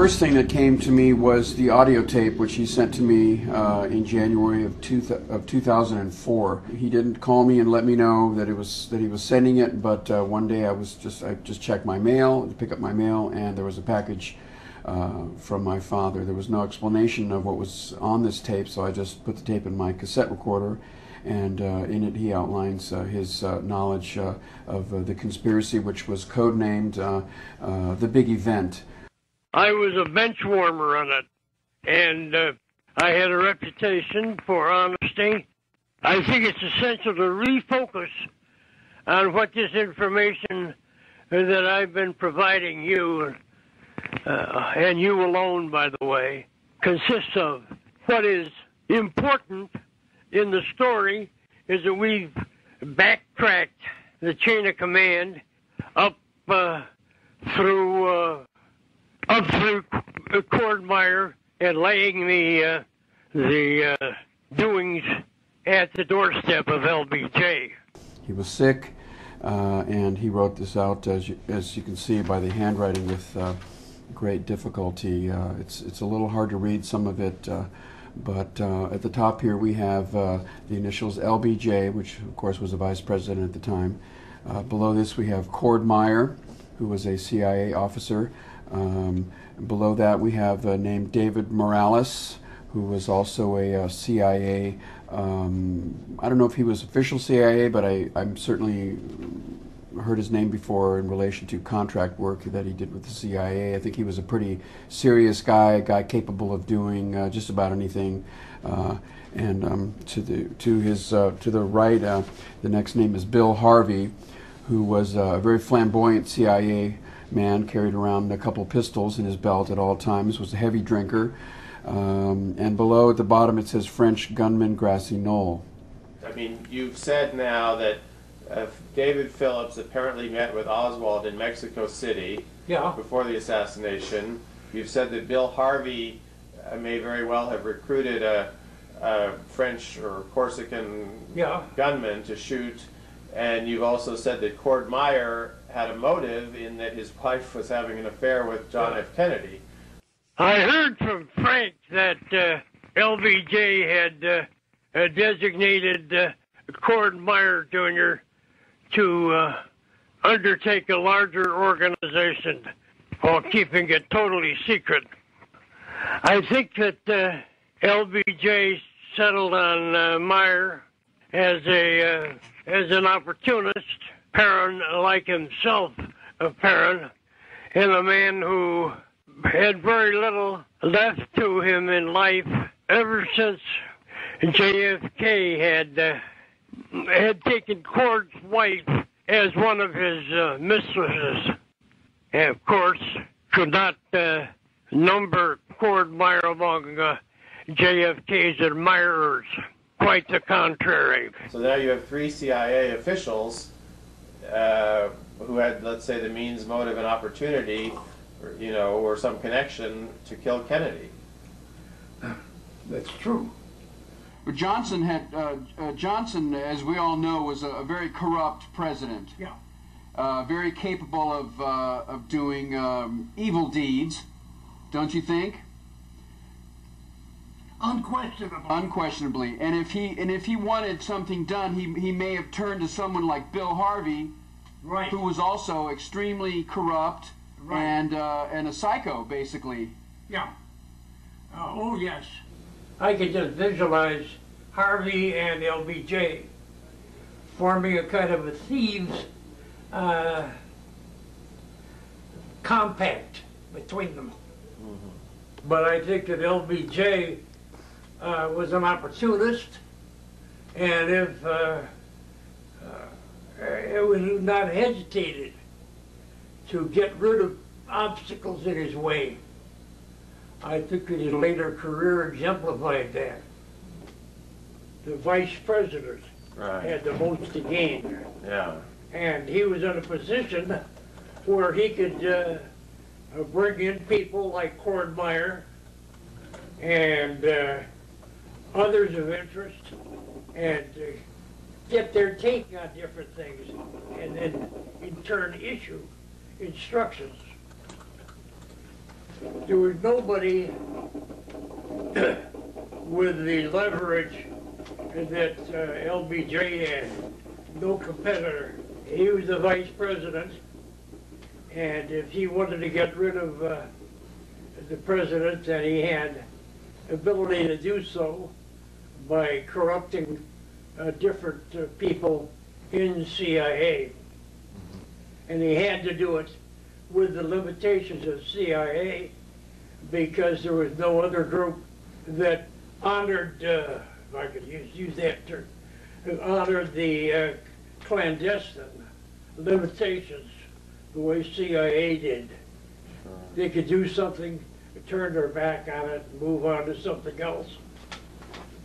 first thing that came to me was the audio tape, which he sent to me in January of 2004. He didn't call me and let me know that he was sending it, but one day I just checked my mail to pick up my mail, and there was a package from my father. There was no explanation of what was on this tape, so I just put the tape in my cassette recorder, and in it he outlines his knowledge of the conspiracy, which was codenamed The Big Event. I was a bench warmer on it, and I had a reputation for honesty. I think it's essential to refocus on what this information that I've been providing you, and you alone, by the way, consists of. What is important in the story is that we've backtracked the chain of command up through Cordmeyer and laying the doings at the doorstep of LBJ. He was sick, and he wrote this out, as you can see by the handwriting, with great difficulty. It's a little hard to read some of it, but at the top here we have the initials LBJ, which of course was a vice president at the time. Below this we have Cordmeyer, who was a CIA officer. Below that we have named David Morales, who was also a CIA, I don't know if he was official CIA, but I'm certainly heard his name before in relation to contract work that he did with the CIA. I think he was a pretty serious guy, a guy capable of doing just about anything. And to the right, the next name is Bill Harvey, who was a very flamboyant CIA man, carried around a couple pistols in his belt at all times, was a heavy drinker. And below at the bottom it says French gunman Grassy Knoll. I mean, you've said now that David Phillips apparently met with Oswald in Mexico City before the assassination. You've said that Bill Harvey may very well have recruited a French or Corsican gunman to shoot. And you've also said that Cordmeyer had a motive in that his wife was having an affair with John F. Kennedy. I heard from Frank that LBJ had designated Cordmeyer Jr. to undertake a larger organization while keeping it totally secret. I think that LBJ settled on Meyer as an opportunist, Perrin like himself of Perrin, and a man who had very little left to him in life ever since JFK had taken Cord's wife as one of his mistresses, and of course could not number Cordmeyer among JFK's admirers. Quite the contrary. So now you have three CIA officials who had, let's say, the means, motive, and opportunity, or some connection to kill Kennedy. That's true. But Johnson, as we all know, was a very corrupt president. Yeah. Very capable of doing evil deeds, don't you think? Unquestionably. And if he wanted something done, he may have turned to someone like Bill Harvey, right, who was also extremely corrupt, right, and a psycho, basically. Yeah. Oh yes. I could just visualize Harvey and LBJ forming a kind of a thieves compact between them. Mm-hmm. But I think that LBJ was an opportunist, and if it was not hesitated to get rid of obstacles in his way. I think that his later career exemplified that. The vice president had the most to gain. Yeah. And he was in a position where he could bring in people like Cordmeyer and others of interest and get their take on different things, and then in turn issue instructions. there was nobody with the leverage that LBJ had, no competitor. He was the vice president, and if he wanted to get rid of the president, and he had ability to do so by corrupting different people in CIA. And he had to do it with the limitations of CIA because there was no other group that honored, if I could use that term, honored the clandestine limitations the way CIA did. They could do something, turn their back on it, and move on to something else.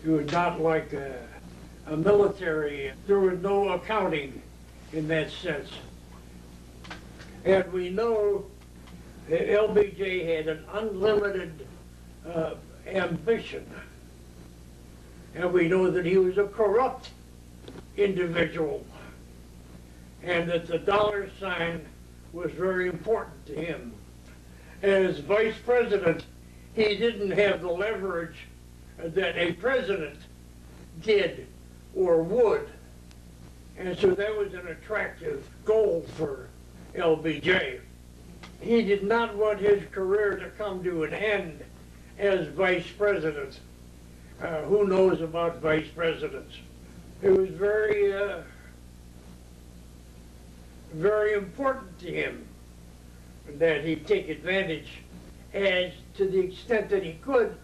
It was not like a military. There was no accounting in that sense. And we know that LBJ had an unlimited ambition. And we know that he was a corrupt individual. And that the dollar sign was very important to him. As vice president, he didn't have the leverage that a president did or would. And so that was an attractive goal for LBJ. He did not want his career to come to an end as vice president. Who knows about vice presidents? It was very, very important to him that he take advantage as to the extent that he could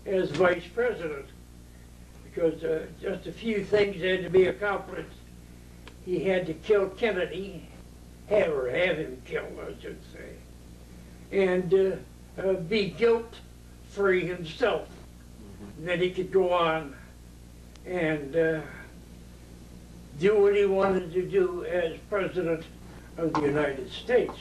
as vice president, because just a few things had to be accomplished. He had to kill Kennedy, have him killed, I should say, and be guilt-free himself. Then he could go on and do what he wanted to do as President of the United States.